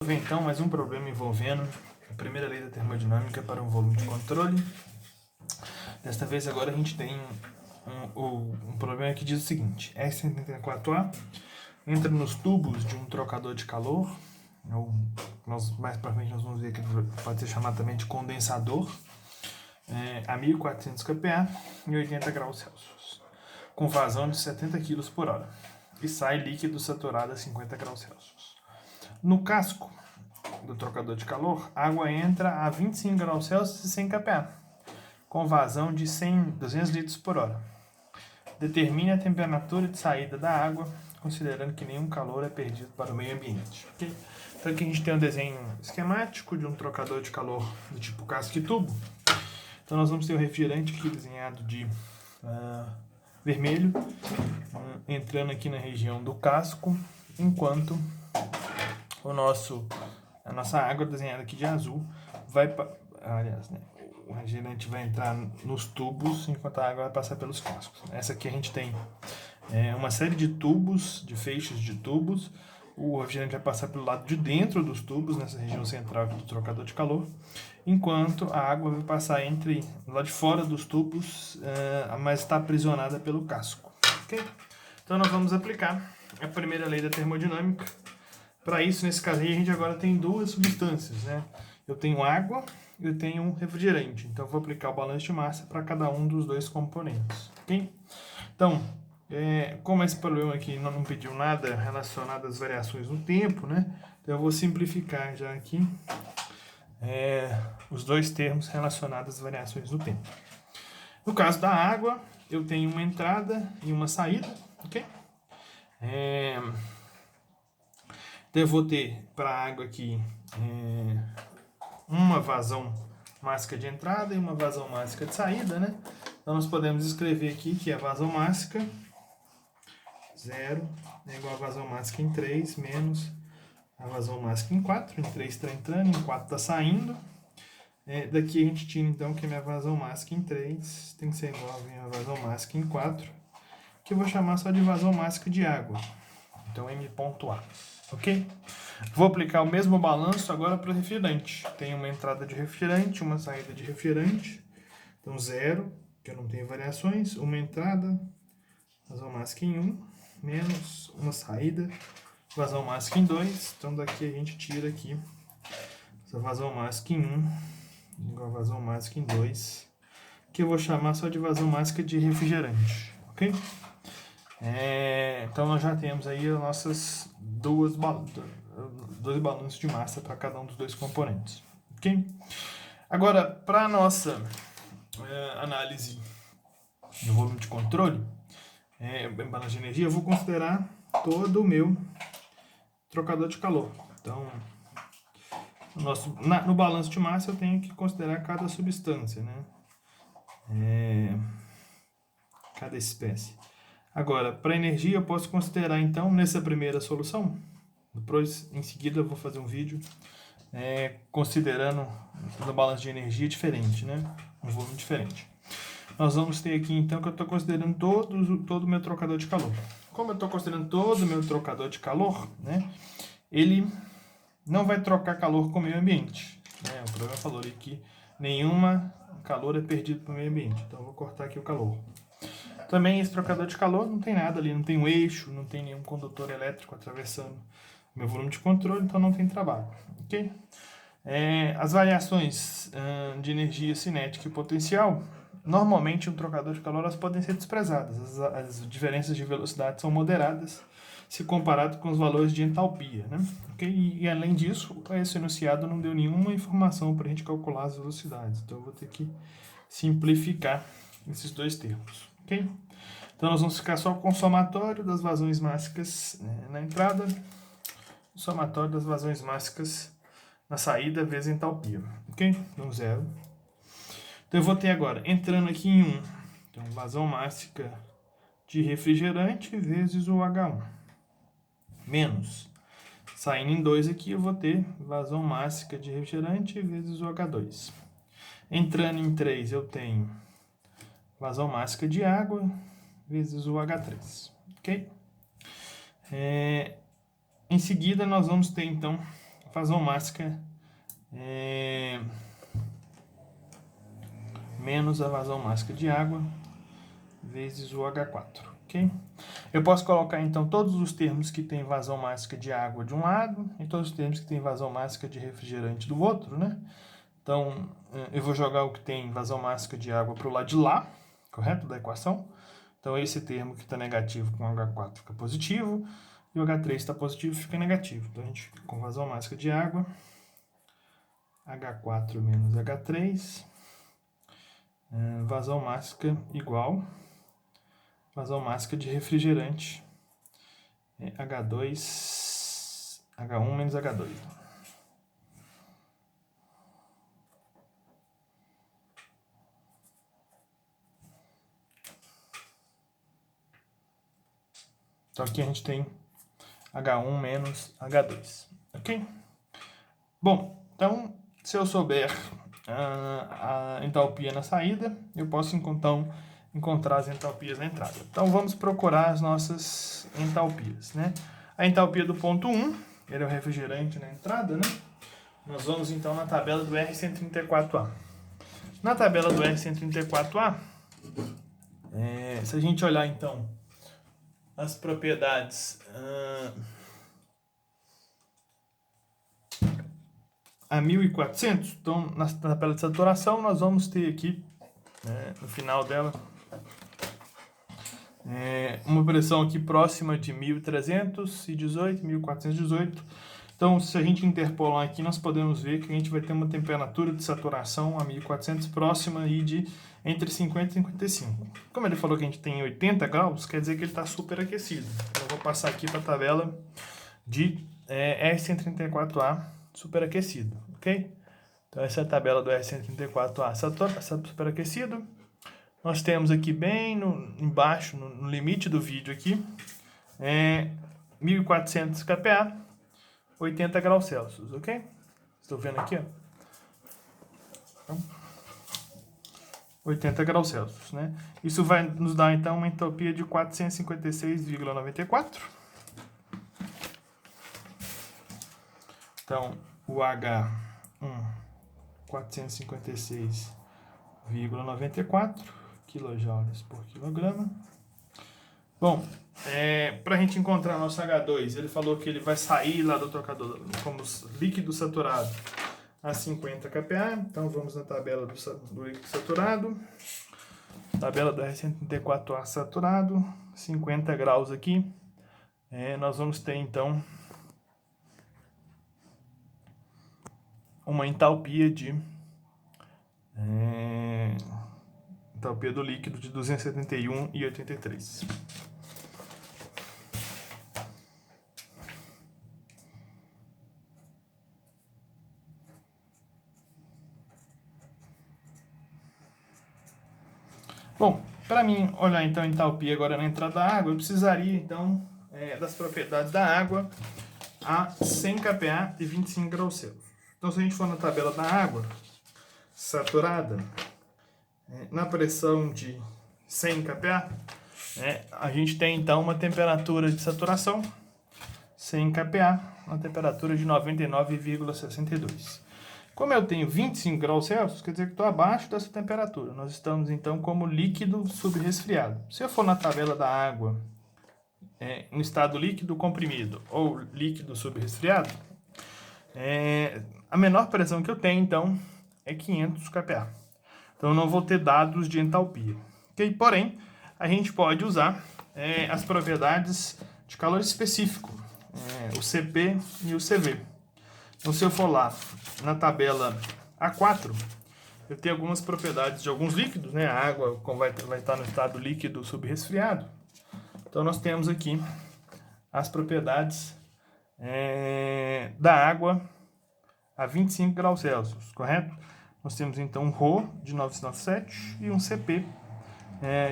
Então, mais um problema envolvendo a primeira lei da termodinâmica para um volume de controle. Desta vez, agora a gente tem um problema que diz o seguinte: S74A entra nos tubos de um trocador de calor, ou mais para frente nós vamos ver que pode ser chamado também de condensador, a 1400 kPa e 80 graus Celsius, com vazão de 70 kg por hora, e sai líquido saturado a 50 graus Celsius. No casco do trocador de calor, a água entra a 25 graus Celsius e 100 kPa, com vazão de 200 litros por hora. Determine a temperatura de saída da água, considerando que nenhum calor é perdido para o meio ambiente. Okay? Então aqui a gente tem um desenho esquemático de um trocador de calor do tipo casco e tubo. Então nós vamos ter o refrigerante aqui desenhado de vermelho, entrando aqui na região do casco, enquanto a nossa água desenhada aqui de azul o refrigerante vai entrar nos tubos, enquanto a água vai passar pelos cascos. Essa aqui a gente tem uma série de tubos, de feixes de tubos. O refrigerante vai passar pelo lado de dentro dos tubos, nessa região central do trocador de calor, enquanto a água vai passar lá de fora dos tubos, mas está aprisionada pelo casco. Okay? Então nós vamos aplicar a primeira lei da termodinâmica. Para isso, nesse caso aí, a gente agora tem duas substâncias, né? Eu tenho água e eu tenho um refrigerante. Então, eu vou aplicar o balanço de massa para cada um dos dois componentes, ok? Então, como esse problema aqui não pediu nada relacionado às variações no tempo, né? Então, eu vou simplificar já aqui os dois termos relacionados às variações no tempo. No caso da água, eu tenho uma entrada e uma saída, ok? Então eu vou ter para a água aqui uma vazão mássica de entrada e uma vazão mássica de saída, né? Então nós podemos escrever aqui que a vazão mássica 0 é igual a vazão mássica em 3 menos a vazão mássica em 4. Em 3 está entrando, em 4 está saindo. Daqui a gente tira então que a minha vazão mássica em 3 tem que ser igual a minha vazão mássica em 4, que eu vou chamar só de vazão mássica de água. Então M.A. Ok? Vou aplicar o mesmo balanço agora para o refrigerante. Tenho uma entrada de refrigerante, uma saída de refrigerante. Então 0, que eu não tenho variações. Uma entrada, vazão mássica em 1, menos uma saída, vazão mássica em 2. Então daqui a gente tira aqui essa vazão mássica em 1, igual a vazão mássica em 2, que eu vou chamar só de vazão mássica de refrigerante. Ok? Então nós já temos aí as nossas dois balanços de massa para cada um dos dois componentes. Ok? Agora, para a nossa análise do volume de controle, balanço de energia, eu vou considerar todo o meu trocador de calor. Então, no balanço de massa eu tenho que considerar cada substância, né? Cada espécie. Agora, para energia eu posso considerar então nessa primeira solução. Depois, em seguida, eu vou fazer um vídeo considerando no balanço de energia diferente, né? Um volume diferente. Nós vamos ter aqui então que eu estou considerando todo o meu trocador de calor. Como eu estou considerando todo o meu trocador de calor, né? Ele não vai trocar calor com o meio ambiente, né? O problema falou ali que nenhuma calor é perdido para o meio ambiente. Então eu vou cortar aqui o calor. Também esse trocador de calor não tem nada ali, não tem um eixo, não tem nenhum condutor elétrico atravessando o meu volume de controle, então não tem trabalho, ok? As variações de energia cinética e potencial, normalmente um trocador de calor elas podem ser desprezadas, as diferenças de velocidade são moderadas se comparado com os valores de entalpia, né? Okay? E além disso, esse enunciado não deu nenhuma informação para a gente calcular as velocidades, então eu vou ter que simplificar esses dois termos. Okay? Então nós vamos ficar só com o somatório das vazões mássicas na entrada, o somatório das vazões mássicas na saída vezes entalpia. Ok? Então 0. Então eu vou ter agora, entrando aqui em 1, então vazão mássica de refrigerante vezes o H1. Menos, saindo em 2 aqui eu vou ter vazão mássica de refrigerante vezes o H2. Entrando em 3 eu tenho vazão mássica de água vezes o H3, ok? Em seguida, nós vamos ter, então, vazão máxima menos a vazão máxima de água vezes o H4, ok? Eu posso colocar, então, todos os termos que tem vazão máxima de água de um lado e todos os termos que tem vazão máxima de refrigerante do outro, né? Então, eu vou jogar o que tem vazão máxima de água para o lado de lá, correto? Da equação. Então, esse termo que está negativo com o H4 fica positivo, e o H3 está positivo fica negativo. Então, a gente fica com vazão máxima de água, H4 menos H3, vazão máxima igual vazão máxima de refrigerante, H1 menos H2. Então aqui a gente tem H1 menos H2, ok? Bom, então se eu souber a entalpia na saída, eu posso então encontrar as entalpias na entrada. Então vamos procurar as nossas entalpias, né? A entalpia do ponto 1, ele é o refrigerante na entrada, né? Nós vamos então na tabela do R134A. Na tabela do R134A, se a gente olhar então as propriedades a 1400, então na tabela de saturação nós vamos ter aqui, no final dela, uma pressão aqui próxima de 1318, 1418. Então, se a gente interpolar aqui, nós podemos ver que a gente vai ter uma temperatura de saturação a 1400 próxima aí de entre 50 e 55. Como ele falou que a gente tem 80 graus, quer dizer que ele está superaquecido. Então, eu vou passar aqui para a tabela de R134A superaquecido, ok? Então, essa é a tabela do R134A superaquecido. Nós temos aqui bem embaixo, no limite do vídeo aqui, 1400 kPa, 80 graus Celsius, ok? Estou vendo aqui, ó. Então, 80 graus Celsius, né? Isso vai nos dar, então, uma entropia de 456,94. Então, o H1, 456,94 kJ por quilograma. Bom, para a gente encontrar nosso H2, ele falou que ele vai sair lá do trocador como líquido saturado a 50 kPa. Então vamos na tabela do líquido saturado. Tabela do R134A saturado, 50 graus aqui. Nós vamos ter então uma entalpia do líquido de 271,83. Bom, para mim olhar então a entalpia agora na entrada da água, eu precisaria então das propriedades da água a 100 kPa e 25 graus Celsius. Então, se a gente for na tabela da água saturada, na pressão de 100 kPa, a gente tem então uma temperatura de saturação 100 kPa, uma temperatura de 99,62. Como eu tenho 25 graus Celsius, quer dizer que estou abaixo dessa temperatura. Nós estamos então como líquido subresfriado. Se eu for na tabela da água em estado líquido comprimido ou líquido subresfriado, a menor pressão que eu tenho então é 500 kPa. Então eu não vou ter dados de entalpia. Okay? Porém, a gente pode usar as propriedades de calor específico, o CP e o CV. Então, se eu for lá na tabela A4, eu tenho algumas propriedades de alguns líquidos, né? A água vai estar no estado líquido subresfriado. Então, nós temos aqui as propriedades da água a 25 graus Celsius, correto? Nós temos, então, um ρ de 997 e um CP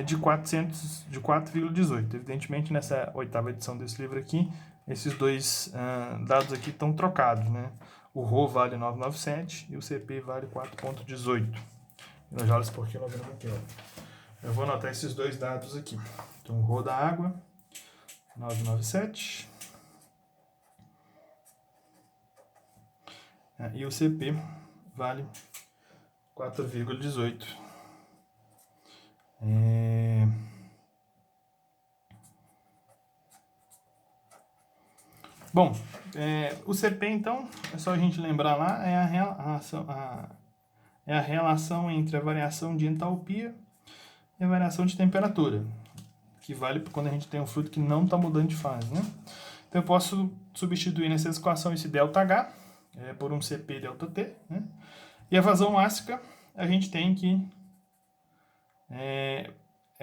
de 4,18. Evidentemente, nessa 8ª edição desse livro aqui, esses dois dados aqui estão trocados, né? O ρ vale 997 e o CP vale 4,18 kJ por quilograma quilo. Eu vou anotar esses dois dados aqui. Então, o ρ da água, 997. E o CP vale 4,18. Bom, o CP, então, é só a gente lembrar lá, é a relação entre a variação de entalpia e a variação de temperatura, que vale quando a gente tem um fluido que não está mudando de fase, né? Então eu posso substituir nessa equação esse ΔH por um CP ΔT, né? E a vazão máxima a gente tem que é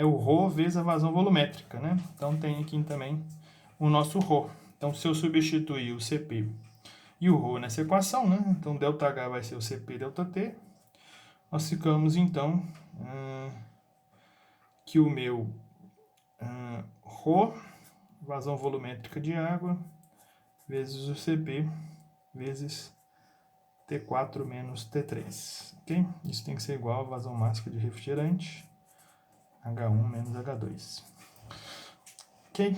o ρ vezes a vazão volumétrica, né? Então tem aqui também o nosso ρ. Então se eu substituir o CP e o ρ nessa equação, né? Então ΔH vai ser o CP ΔT. Nós ficamos então que o meu ρ, vazão volumétrica de água, vezes o CP, vezes T4 menos T3, ok? Isso tem que ser igual a vazão máxima de refrigerante, H1 menos H2. Ok?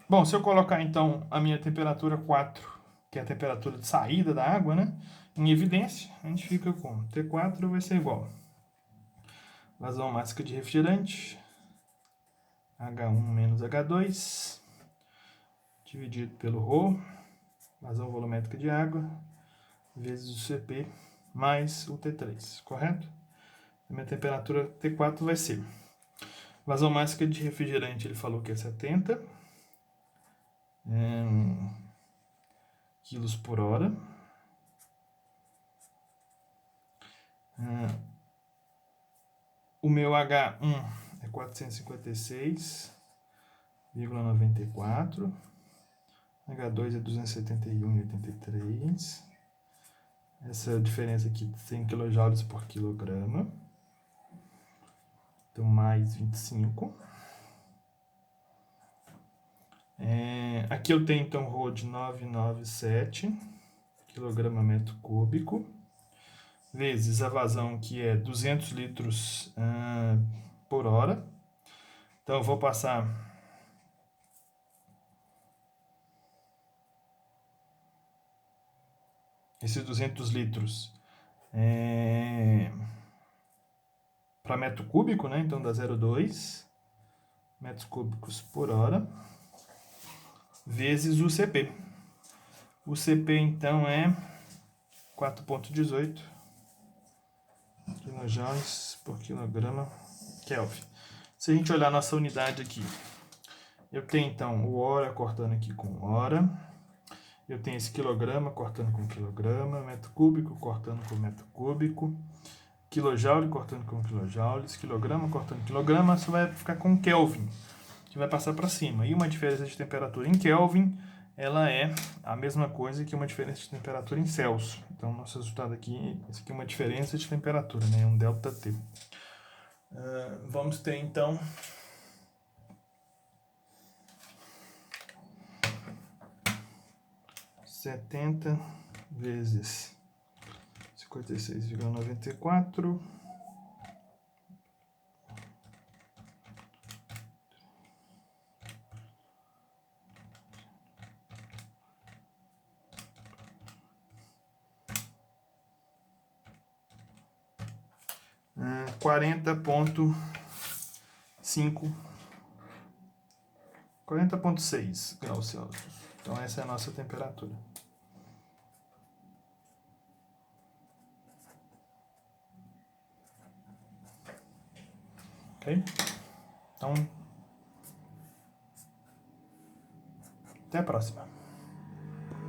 Bom, se eu colocar então a minha temperatura 4, que é a temperatura de saída da água, né, em evidência, a gente fica com T4 vai ser igual a vazão máxima de refrigerante, H1 menos H2, dividido pelo ρ, vazão volumétrica de água, vezes o CP, mais o T3, correto? A minha temperatura T4 vai ser vazão máxima de refrigerante, ele falou que é 70 quilos por hora. O meu H1 é 456,94. H2 é 271,83. Essa diferença aqui, 100 kJ por quilograma. Então, mais 25. Aqui eu tenho, então, ρ de 997 kg metro cúbico, vezes a vazão, que é 200 litros por hora. Então, eu vou passar esses 200 litros para metro cúbico, né? Então dá 0,2 metros cúbicos por hora, vezes o CP. O CP, então, é 4,18 kJ por quilograma Kelvin. Se a gente olhar a nossa unidade aqui, eu tenho, então, o hora cortando aqui com hora, eu tenho esse quilograma cortando com quilograma, metro cúbico cortando com metro cúbico, quilojoule cortando com quilojoules, quilograma cortando quilograma, você vai ficar com Kelvin, que vai passar para cima. E uma diferença de temperatura em Kelvin, ela é a mesma coisa que uma diferença de temperatura em Celsius. Então, nosso resultado aqui, esse aqui é uma diferença de temperatura, né? Um ΔT. Vamos ter, então, setenta vezes 56,94 40,6 graus Celsius. Então essa é a nossa temperatura. Ok? Então, até a próxima.